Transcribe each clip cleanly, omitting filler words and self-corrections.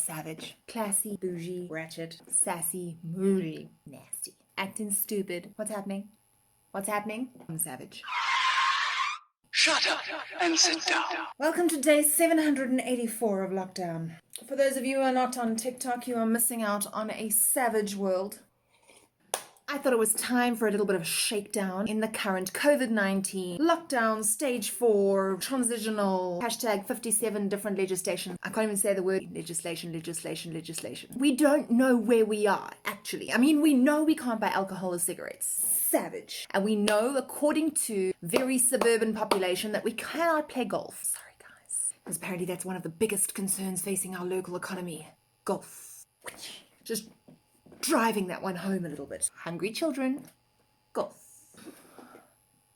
savage. Classy, bougie, ratchet, sassy, moody, nasty. Acting stupid. What's happening? What's happening? I'm savage. Shut up and sit down. Welcome to day 784 of lockdown. For those of you who are not on TikTok, you are missing out on a savage world. I thought it was time for a little bit of a shakedown in the current COVID-19 lockdown, stage 4, transitional, hashtag 57 different legislation. I can't even say the word legislation. We don't know where we are, actually. I mean, we know we can't buy alcohol or cigarettes. Savage. And we know, according to very suburban population, that we cannot play golf. Sorry, guys. Because apparently that's one of the biggest concerns facing our local economy. Golf. Just driving that one home a little bit. Hungry children. Golf.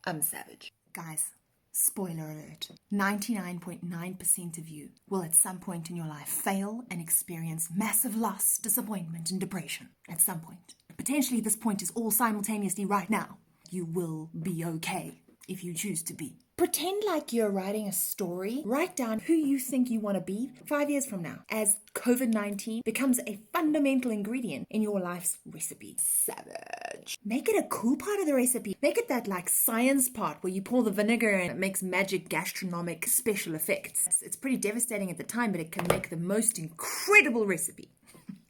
I'm savage. Guys, spoiler alert. 99.9% of you will at some point in your life fail and experience massive loss, disappointment, and depression. At some point. Potentially this point is all simultaneously right now. You will be okay if you choose to be. Pretend like you're writing a story. Write down who you think you want to be 5 years from now as COVID-19 becomes a fundamental ingredient in your life's recipe. Savage. Make it a cool part of the recipe. Make it that like science part where you pour the vinegar and it makes magic gastronomic special effects. It's pretty devastating at the time, but it can make the most incredible recipe.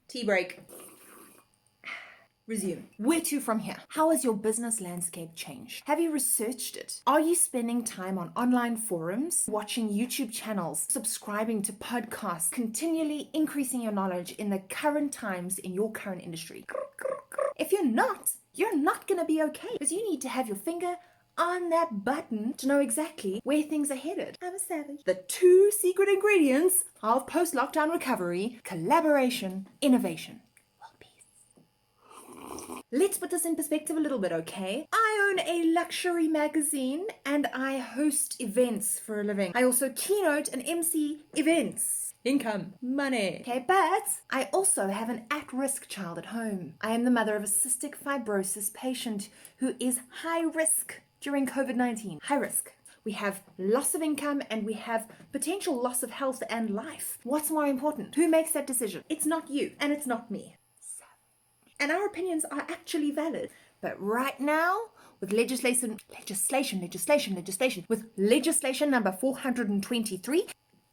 Tea break. Resume. Where to from here? How has your business landscape changed? Have you researched it? Are you spending time on online forums, watching YouTube channels, subscribing to podcasts, continually increasing your knowledge in the current times in your current industry? If you're not going to be okay because you need to have your finger on that button to know exactly where things are headed. I'm a savage. The 2 secret ingredients of post-lockdown recovery: collaboration, innovation. Let's put this in perspective a little bit, okay? I own a luxury magazine and I host events for a living. I also keynote and MC events. Income. Money. Okay, but I also have an at-risk child at home. I am the mother of a cystic fibrosis patient who is high risk during COVID-19. High risk. We have loss of income and we have potential loss of health and life. What's more important? Who makes that decision? It's not you and it's not me. And our opinions are actually valid. But right now, with legislation number 423,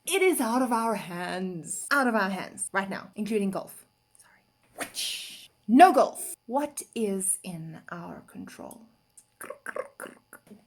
it is out of our hands. Out of our hands. Right now, including golf. Sorry. No golf. What is in our control?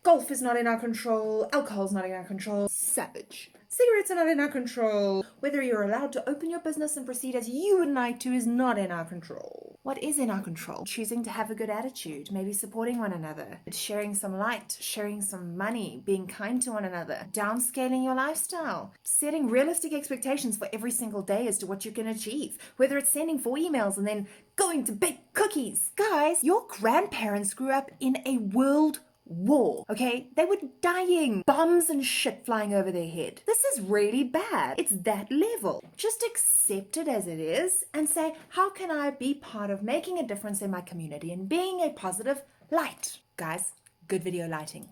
Golf is not in our control. Alcohol is not in our control. Savage. Cigarettes are not in our control. Whether you're allowed to open your business and proceed as you would like to is not in our control. What is in our control? Choosing to have a good attitude, maybe supporting one another, sharing some light, sharing some money, being kind to one another, downscaling your lifestyle, setting realistic expectations for every single day as to what you can achieve, whether it's sending 4 emails and then going to bake cookies. Guys, your grandparents grew up in a world war, okay? They were dying. Bombs and shit flying over their head. This is really bad. It's that level. Just accept it as it is and say, how can I be part of making a difference in my community and being a positive light? Guys, good video lighting.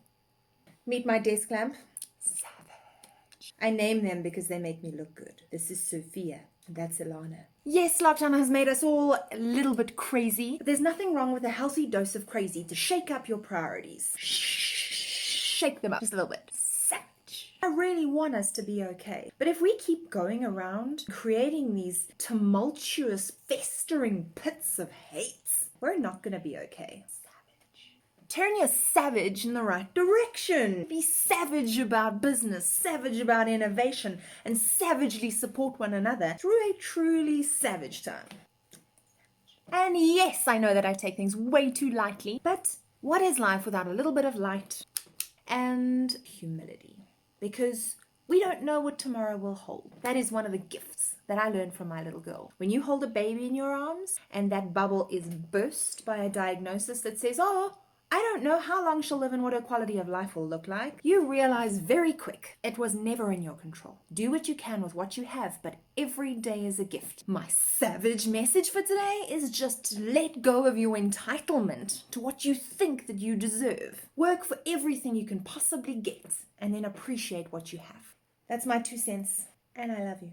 Meet my desk lamp. Savage. I name them because they make me look good. This is Sophia. That's Ilana. Yes, lockdown has made us all a little bit crazy, but there's nothing wrong with a healthy dose of crazy to shake up your priorities. Shake them up just a little bit. Savage. I really want us to be okay. But if we keep going around creating these tumultuous, festering pits of hate, we're not going to be okay. Turn your savage in the right direction. Be savage about business, savage about innovation, and savagely support one another through a truly savage time. And yes, I know that I take things way too lightly, but what is life without a little bit of light and humility? Because we don't know what tomorrow will hold. That is one of the gifts that I learned from my little girl. When you hold a baby in your arms and that bubble is burst by a diagnosis that says, oh, I don't know how long she'll live and what her quality of life will look like, you realize very quick it was never in your control. Do what you can with what you have, but every day is a gift. My savage message for today is just to let go of your entitlement to what you think that you deserve. Work for everything you can possibly get and then appreciate what you have. That's my 2 cents, and I love you.